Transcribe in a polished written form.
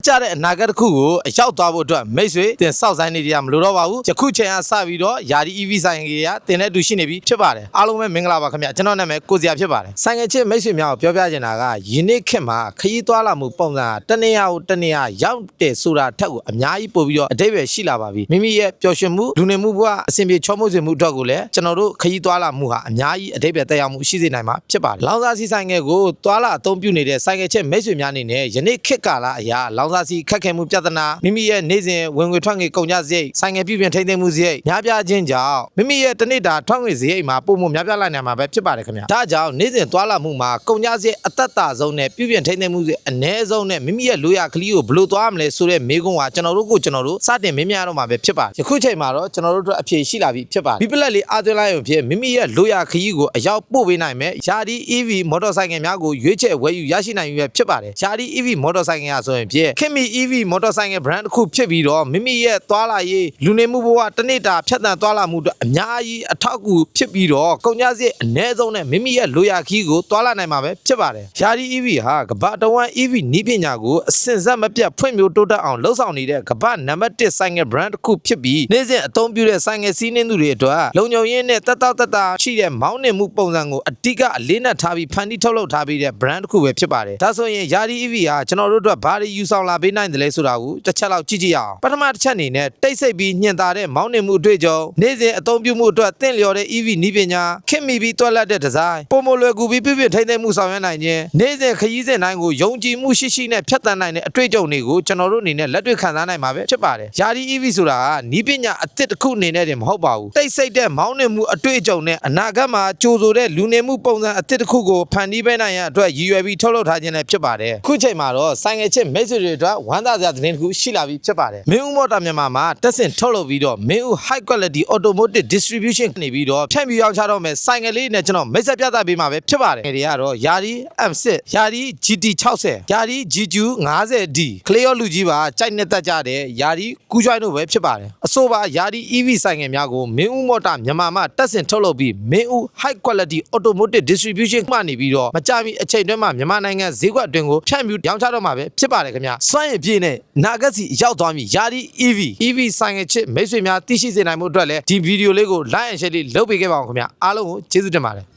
ကြတဲ့အနာဂတ်တစ်ခုကိုအရောက်သွားဖို့အတွက်မိတ်ဆွေတင်စောက်ဆိုင်နေကြမလို့တော့ပါဘူးယခုချိန်ကစပြီးတော့ယာဒီ EV ဆိုင်ကြီးကတင်တဲ့သူရှိနေပြီဖြစ်ပါတယ်အားလုံးပဲမင်္ဂလာပါခင်ဗျကျွန်တော်နာမည်ကိုစရာဖြစ်ပါတယ်ဆိုင်ငယ်ချစ်မိတ်ဆွေများကိုပြောပြချင်တာကယနေ့ခေတ်မှာခရီးသွားလာမှုပုံစံတနေရာကိုတနေရာရောက်တယ်ဆိုတာထက်ကိုအများကြီးပို့ပြီးတော့အတိတ်ပဲရှိလာပါပြီမိမိရဲ့ပျော်ရွှင်မှုလူနေမှုဘဝအစဉ်ပြေချောမွေ့စေမှုအတွက်ကိုလည်းကျွန်တော်တို့ခရီးသွားလာမှုဟာအများကြီးအတိတ်ပဲတက်ရောက်မှုရှိစေနိုင်မှာဖြစ်ပါတယ်လောင်စာစီဆိုင်ငယ်ကိုသွားလာအသုံးပြုနေတဲ့ဆိုင်ငယ်ချစ်မိတ်ဆွေများအနေနဲ့ယနေ့ခေတ်ကာလအရာလောင်စာစီခက်ခဲမှုပြဿနာမိမိရဲ့နေ့စဉ်ဝင်ငွေထွက်ငွေကုန်ကျစရိတ်ဆိုင်ငယ်ပြုပြင်ထိန်းသိမ်းမှုစရိတ်များပြားခြင်းကြောင့်မိမိရဲ့တနေ့တာထွက်ငွေစရိတ်မှာပုံမှန်များပြားလာနိုင်မှာပဲဖြစ်ပါတယ်ခင်ဗျဒါကြောင့်နေ့စဉ်သွားလာမှုမှာကုန်ကျစရိတ်အသက်တာဆုံးနဲ့ပြုပြင်ထိန်းသိမ်းမှုစရိတ်အနည်းဆုံးနဲ့မိမိရဲ့လိုရာကလေးကိုဘယ်လိုသွားမလဲဆိုတဲ့မေးခွန်းကကျွန်တော်တို့စတင်မင်းများတော့မှာပဲဖြစ်ပါတယ်ယခုချိန်မှာတော့ကျွန်တော်တို့အတွက်အဖြေရှိလာပြီဖြစ်ပါတယ်ဘီပလက်လေးအားသွင်းလိုက်ရုံဖြင့်မိမိရဲ့လိုရာခရီးကိုအရောက်ပို့ပေးနိုင်မယ်ယာဒီ EV မော်တော်ဆိုင်ကယ်များကိုရွေးချယ်ဝယ်ယူရရှိနိုင်ပြီပဲဖြစ်ပါတယ်ယာဒီ EV မော်တော်ဆိုင်ကယ်ဆိုရင်ဖြင့်ခင်မီ EV မော်တော်ဆိုင်ကယ် brand တစ်ခုဖြစ်ပြီးတော့မိမိရဲ့သွားလာရေးလူနေမှုဘဝတစ်နေ့တာဖြတ်သန်းသွားလာမှုအတွက်အများကြီးအထောက်အကူဖြစ်ပြီးတော့ကုန်ကျစရိတ်အနည်းဆုံးနဲ့မိမိရဲ့လိုရာခရီးကိုသွားလာနိုင်မှာပဲဖြစ်ပါတယ်ယာဒီ EV ဟာကမ္ဘာတဝန်း EV နည်းပညာကိုအစင်ဆက်မပြတ်ဖွံ့ဖြိုးတိုးတက်အောင်လှုပ်ဆောင်နေတဲ့ကမ္ဘာနံပါတ်1ဆိုင်ကယ် brand တစ်ခုဖြစ်ပြီးနေ့စဉ်အသုံးပြုတဲ့ဆိုင်ကယ်စီးနှင်းသူတွေအတွက်လုံခြုံရေးနဲ့တက်တာရှိတဲ့မောင်းနှင်မှုပုံစံကိုအဓိကအလေးနက်ထားပြီးဖန်တီးထုတ်လုပ်ထားပြီးတဲ့ brand တစ်ခုပဲဖြစ်ပါတယ်ဒါဆိုရင်ယာဒီ EV ဟာကျွန်တော်တို့အတွက်ဘာတွေယူဆောင်လာပေးနိုင်တယ်လဲဆိုတာကိုတစ်ချက်လောက်ကြည့်ကြည့်အောင်ပထမတစ်ချက်အနေနဲ့တိတ်ဆိတ်ပြီးညှင်သာတဲ့မောင်းနှင်မှုအတွေ့အကြုံနေ့စဉ်အသုံးပြုမှုအတွက်သင့်လျော်တဲ့ EV နည်းပညာခင်မီပြီးတွက်လက်တဲ့ဒီဇိုင်းပုံမလွယ်ကူပြီးပြည့်ပြည့်ထိမ့်သိမ့်မှုဆောင်ရွက်နိုင်ခြင်းနေ့စဉ်ခရီးစဉ်တိုင်းကိုယုံကြည်မှုရှိနဲ့ဖြတ်သန်းနိုင်တဲ့အတွေ့အကြုံတွေကိုကျွန်တော်တို့အနေနဲ့လက်တွေ့ခံစားနိုင်မှာပဲဖြစ်ပါတယ်ယာဒီ EV ဆိုတာကနည်းပညာအသစ်တစ်ခုအနေနဲ့တင်မဟုတ်ပါဘူးတိတ်ဆိတ်တဲ့မောင်းနှင်မှုအတွေ့အကြုံနဲ့အနာဂတ်မှာကြိုဆိုတဲ့လူနေမှုပုံစံအသစ်တစ်ခုကိုဖန်တီးပေးနိုင်ရန်အတွက်ရည်ရွယ်ပြီးထုတ်လုပ်ထားခြင်းလည်းဖြစ်ပါတယ်ခုချိန်မှာတော့ဆိုင်ငယ်ချစ်မိတ်ဆွေတွေအတွက်ဝမ်းသာစရာသတင်းတစ်ခုရှိလာပြီဖြစ်ပါတယ်မင်းဦးမော်တာမြန်မာမှာတက်ဆင်ထုတ်လုပ်ပြီးတော့မင်းဦး high quality automotive distribution နေပြီးတော့ဖြန့်ဖြူးရောက်ချတော့မယ်ဆိုင်ငယ်လေးနဲ့ကျွန်တော်မိတ်ဆက်ပြသပေးမှာပဲဖြစ်ပါတယ်တွေကတော့ယာဒီ M6 ယာဒီ GT 60ယာဒီ GQ 50D ကလေးရောလူကြီးပါကြိုက်နေတတ်ကြတဲ့ယာဒီကူးကျွိုင်းတို့ပဲဖြစ်ပါတယ်အဆိုပါယာဒီ EV ဆိုင်ငယ်များကိုမင်းဦးမော်တာမြန်မာမှာတက်ဆင်ထုတ်လုပ်ပြီးမင်းဦး high quality automotive distribution မှနေပြီးတော့မကြမီအချိန်တွင်းမှာမြန်မာနိုင်ငံဈေးကွက်အတွင်းကိုဖြန့်ဖြူးရောင်းချတော့မှာပဲဖြစ်ပါတယ်ခင်ဗျစွမ်းရည်ပြည့်နဲ့နာဂတ်စီရောက်သွားပြီယာဒီ EV ဆိုင်ငယ်ချစ်မိတ်ဆွေများသိရှိစေနိုင်မှုအတွက်လည်းဒီဗီဒီယိုလေးကို like and share လေးလုပ်ပေးခဲ့ပါအောင်ခင်ဗျအားလုံးကိုကျေးဇူးတင်ပါတယ်